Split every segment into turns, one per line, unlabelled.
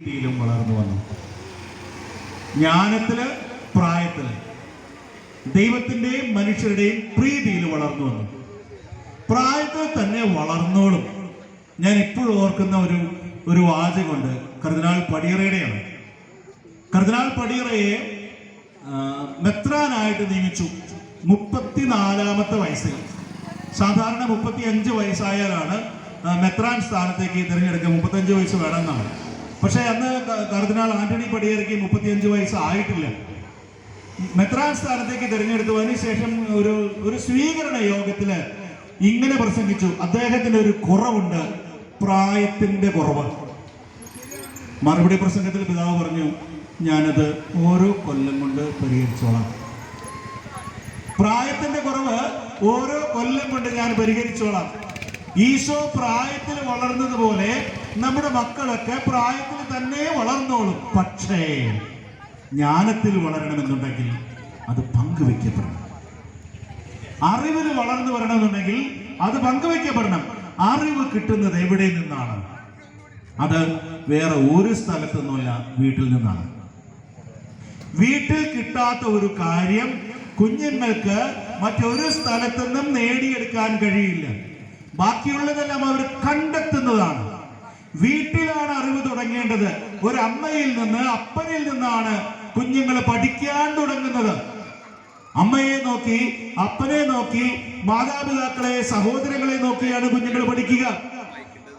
യിലും വളർന്നു വന്നു. ജ്ഞാനത്തില്, പ്രായത്തില്, ദൈവത്തിന്റെയും മനുഷ്യരുടെയും പ്രീതിയിൽ വളർന്നു വന്നു. പ്രായത്തിൽ തന്നെ വളർന്നോളും. ഞാൻ ഇപ്പോഴും ഓർക്കുന്ന ഒരു വാചകമുണ്ട്, കർദിനാൾ പടിയറയുടെയാണ്. കർദിനാൾ പടിയറയെ മെത്രാനായിട്ട് നിയമിച്ചു 34-ാമത്തെ വയസ്സിൽ. സാധാരണ 35 വയസ്സായാലാണ് മെത്രാൻ സ്ഥാനത്തേക്ക് തിരഞ്ഞെടുക്കുക. 35 വയസ്സ് വേണമെന്നാണ്. പക്ഷെ അന്ന് കർദിനാൾ ആന്റണി പടിയറയ്ക്ക് 35 വയസ്സ് ആയിട്ടില്ല. മെത്രാൻ സ്ഥാനത്തേക്ക് തിരഞ്ഞെടുത്തതിന് ശേഷം ഒരു സ്വീകരണ യോഗത്തില് ഇങ്ങനെ പ്രസംഗിച്ചു: അദ്ദേഹത്തിന് ഒരു കുറവുണ്ട്, പ്രായത്തിന്റെ കുറവ്. മറുപടി പ്രസംഗത്തിൽ പിതാവ് പറഞ്ഞു, ഞാനത് ഓരോ കൊല്ലം കൊണ്ട് പരിഹരിച്ചോളാം. പ്രായത്തിന്റെ കുറവ് ഓരോ കൊല്ലം കൊണ്ട് ഞാൻ പരിഹരിച്ചോളാം. ഈശോ പ്രായത്തിൽ വളർന്നതുപോലെ നമ്മുടെ മക്കളൊക്കെ പ്രായത്തിൽ തന്നെ വളർന്നോളും. പക്ഷേ ജ്ഞാനത്തിൽ വളരണമെന്നുണ്ടെങ്കിൽ അത് പങ്കുവെക്കപ്പെടണം. അറിവിൽ വളർന്നു വരണമെന്നുണ്ടെങ്കിൽ അത് പങ്കുവെക്കപ്പെടണം. അറിവ് കിട്ടുന്നത് എവിടെ നിന്നാണ്? അത് വേറെ ഒരു സ്ഥലത്തു നിന്നല്ല, വീട്ടിൽ നിന്നാണ്. വീട്ടിൽ കിട്ടാത്ത ഒരു കാര്യം കുഞ്ഞുങ്ങൾക്ക് മറ്റൊരു സ്ഥലത്തു നിന്നും നേടിയെടുക്കാൻ കഴിയില്ല. ബാക്കിയുള്ളതെല്ലാം അവർ കണ്ടെത്തുന്നതാണ്. വീട്ടിലാണ് അറിവ് തുടങ്ങേണ്ടത്. ഒരു അമ്മയിൽ നിന്ന്, അപ്പനിൽ നിന്നാണ് കുഞ്ഞുങ്ങൾ പഠിക്കാൻ തുടങ്ങുന്നത്. അമ്മയെ നോക്കി, അപ്പനെ നോക്കി, മാതാപിതാക്കളെ, സഹോദരങ്ങളെ നോക്കിയാണ് കുഞ്ഞുങ്ങൾ പഠിക്കുക.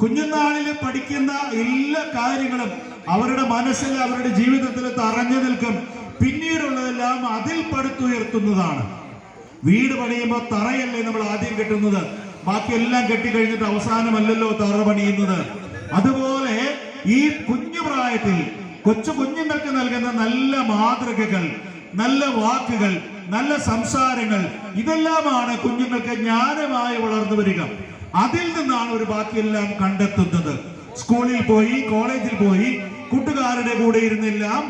കുഞ്ഞുനാളിൽ പഠിക്കുന്ന എല്ലാ കാര്യങ്ങളും അവരുടെ മനസ്സിൽ, അവരുടെ ജീവിതത്തിൽ തറഞ്ഞു നിൽക്കും. പിന്നീടുള്ളതെല്ലാം അതിൽ പടുത്തുയർത്തുന്നതാണ്. വീട് പണിയുമ്പോൾ തറയല്ലേ നമ്മൾ ആദ്യം കെട്ടുന്നത്, ബാക്കിയെല്ലാം കെട്ടിക്കഴിഞ്ഞിട്ട് അവസാനമല്ലല്ലോ തറ പണിയുന്നത്. അതുപോലെ ഈ കുഞ്ഞു പ്രായത്തിൽ കൊച്ചു കുഞ്ഞുങ്ങൾക്ക് നൽകുന്ന നല്ല മാതൃകകൾ, നല്ല വാക്കുകൾ, നല്ല സംസാരങ്ങൾ, ഇതെല്ലാമാണ് കുഞ്ഞുങ്ങൾക്ക് ജ്ഞാനമായി വളർന്നു വരിക. അതിൽ നിന്നാണ് ഒരു ബാക്കിയെല്ലാം കണ്ടെത്തുന്നത്. സ്കൂളിൽ പോയി, കോളേജിൽ പോയി, കൂട്ടുകാരുടെ കൂടെ ഇരുന്നെല്ലാം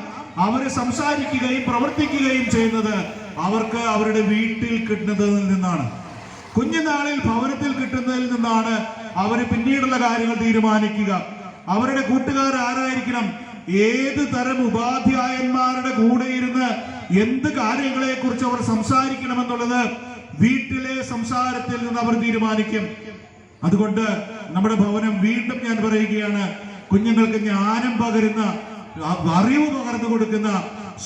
അവര് സംസാരിക്കുകയും പ്രവർത്തിക്കുകയും ചെയ്യുന്നത് അവർക്ക് അവരുടെ വീട്ടിൽ കിട്ടുന്നതിൽ നിന്നാണ്. കുഞ്ഞുനാളിൽ ഭവനത്തിൽ കിട്ടുന്നതിൽ നിന്നാണ് അവര് പിന്നീടുള്ള കാര്യങ്ങൾ തീരുമാനിക്കുക. അവരുടെ കൂട്ടുകാർ ആരായിരിക്കണം, ഏത് തരം ഉപാധ്യായന്മാരുടെ കൂടെ ഇരുന്ന് എന്ത് കാര്യങ്ങളെ കുറിച്ച് അവർ സംസാരിക്കണമെന്നുള്ളത് വീട്ടിലെ സംസാരത്തിൽ നിന്ന് അവർ തീരുമാനിക്കും. അതുകൊണ്ട് നമ്മുടെ ഭവനം, വീണ്ടും ഞാൻ പറയുകയാണ്, കുഞ്ഞുങ്ങൾക്ക് ജ്ഞാനം പകരുന്ന, അറിവ് പകർന്നു കൊടുക്കുന്ന,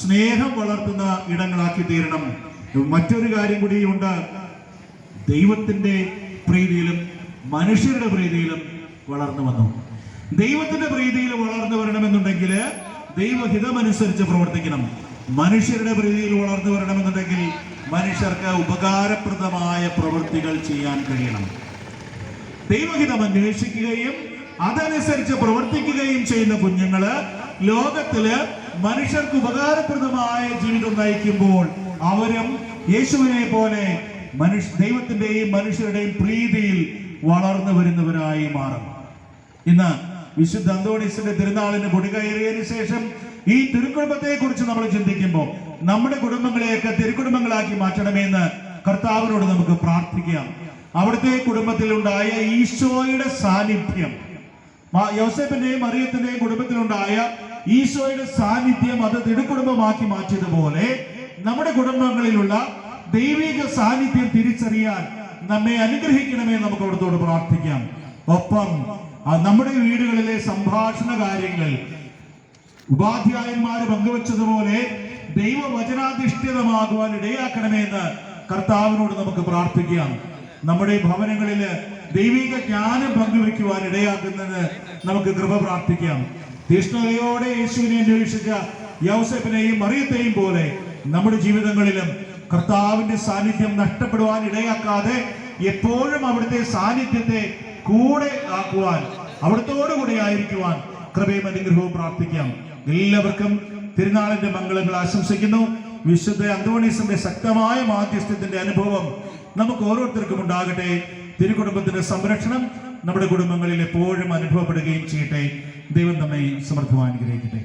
സ്നേഹം വളർത്തുന്ന ഇടങ്ങളാക്കി തീരണം. മറ്റൊരു കാര്യം കൂടിയുണ്ട്, ദൈവത്തിന്റെ പ്രീതിയിലും മനുഷ്യരുടെ പ്രീതിയിലും വളർന്നു വന്നു. ദൈവത്തിന്റെ പ്രീതിയിൽ വളർന്നു വരണമെന്നുണ്ടെങ്കിൽ ദൈവഹിതമനുസരിച്ച് പ്രവർത്തിക്കണം. മനുഷ്യരുടെ പ്രീതിയിൽ വളർന്നു വരണമെന്നുണ്ടെങ്കിൽ മനുഷ്യർക്ക് ഉപകാരപ്രദമായ പ്രവൃത്തികൾ ചെയ്യാൻ കഴിയണം. ദൈവഹിതം അന്വേഷിക്കുകയും അതനുസരിച്ച് പ്രവർത്തിക്കുകയും ചെയ്യുന്ന കുഞ്ഞുങ്ങള് ലോകത്തില് മനുഷ്യർക്ക് ഉപകാരപ്രദമായ ജീവിതം നയിക്കുമ്പോൾ അവരും യേശുവിനെ പോലെ ദൈവത്തിന്റെയും മനുഷ്യരുടെയും പ്രീതിയിൽ വളർന്നു വരുന്നവരായി മാറും. ഇന്ന് വിശുദ്ധ അന്തോണീസിന്റെ തിരുനാളിന് കൊടികയറിയതിനു ശേഷം ഈ തിരുക്കുടുംബത്തെ കുറിച്ച് നമ്മൾ ചിന്തിക്കുമ്പോൾ നമ്മുടെ കുടുംബങ്ങളെയൊക്കെ തിരുക്കുടുംബങ്ങളാക്കി മാറ്റണമെന്ന് കർത്താവിനോട് നമുക്ക് പ്രാർത്ഥിക്കാം. അവിടുത്തെ കുടുംബത്തിൽ ഉണ്ടായ ഈശോയുടെ സാന്നിധ്യം, യോസേഫിന്റെയും മറിയത്തിന്റെയും കുടുംബത്തിലുണ്ടായ ഈശോയുടെ സാന്നിധ്യം അത് തിരുക്കുടുംബമാക്കി മാറ്റിയതുപോലെ നമ്മുടെ കുടുംബങ്ങളിലുള്ള ദൈവിക സാന്നിധ്യം തിരിച്ചറിയാൻ നമ്മെ അനുഗ്രഹിക്കണമേ നമുക്ക് അവിടുത്തോട് പ്രാർത്ഥിക്കാം. ഒപ്പം നമ്മുടെ വീടുകളിലെ സംഭാഷണ കാര്യങ്ങൾ ഉപാധ്യായന്മാര് പങ്കുവച്ചതുപോലെ ദൈവവചനാധിഷ്ഠിതമാകുവാൻ ഇടയാക്കണമെന്ന് കർത്താവിനോട് നമുക്ക് പ്രാർത്ഥിക്കാം. നമ്മുടെ ഭവനങ്ങളില് ദൈവിക ജ്ഞാനം പങ്കുവെക്കുവാൻ ഇടയാക്കുന്നതിന് നമുക്ക് കൃപ പ്രാർത്ഥിക്കാം. തീഷ്ണതയോടെ യേശുവിനെ അന്വേഷിച്ച യൗസേപ്പിനെയും മറിയത്തെയും പോലെ നമ്മുടെ ജീവിതങ്ങളിലും കർത്താവിന്റെ സാന്നിധ്യം നഷ്ടപ്പെടുവാൻ ഇടയാക്കാതെ എപ്പോഴും അവിടുത്തെ സാന്നിധ്യത്തെ കൂടെ ആക്കുവാൻ, അവിടുത്തോടു കൂടെ ആയിരിക്കുവാൻ കൃപയും അനുഗ്രഹവും പ്രാർത്ഥിക്കാം. എല്ലാവർക്കും തിരുനാളിന്റെ മംഗളങ്ങൾ ആശംസിക്കുന്നു. വിശുദ്ധ അന്തോണീസിന്റെ ശക്തമായ മാധ്യസ്ഥ്യത്തിന്റെ അനുഭവം നമുക്ക് ഓരോരുത്തർക്കും ഉണ്ടാകട്ടെ. തിരുക്കുടുംബത്തിന്റെ സംരക്ഷണം നമ്മുടെ കുടുംബങ്ങളിൽ എപ്പോഴും അനുഭവപ്പെടുകയും ചെയ്യട്ടെ. ദൈവം നമ്മെ സമൃദ്ധമായി അനുഗ്രഹിക്കട്ടെ.